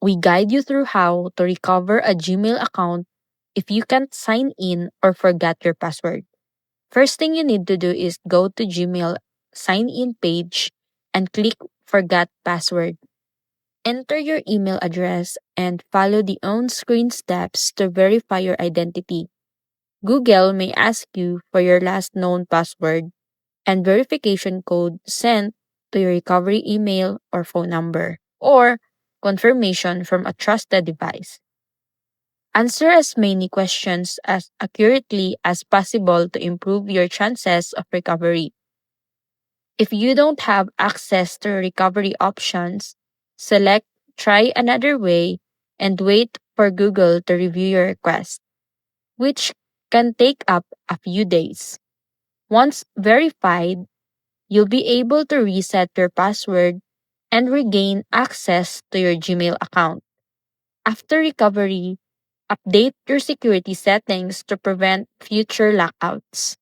We guide you through how to recover a Gmail account if you can't sign in or forgot your password. First thing you need to do is go to Gmail sign in page and click Forgot Password. Enter your email address and follow the on screen steps to verify your identity. Google may ask you for your last known password and verification code sent to your recovery email or phone number, or confirmation from a trusted device. Answer as many questions as accurately as possible to improve your chances of recovery. If you don't have access to recovery options, select Try Another Way and wait for Google to review your request, which can take up a few days. Once verified, you'll be able to reset your password and regain access to your Gmail account. After recovery, update your security settings to prevent future lockouts.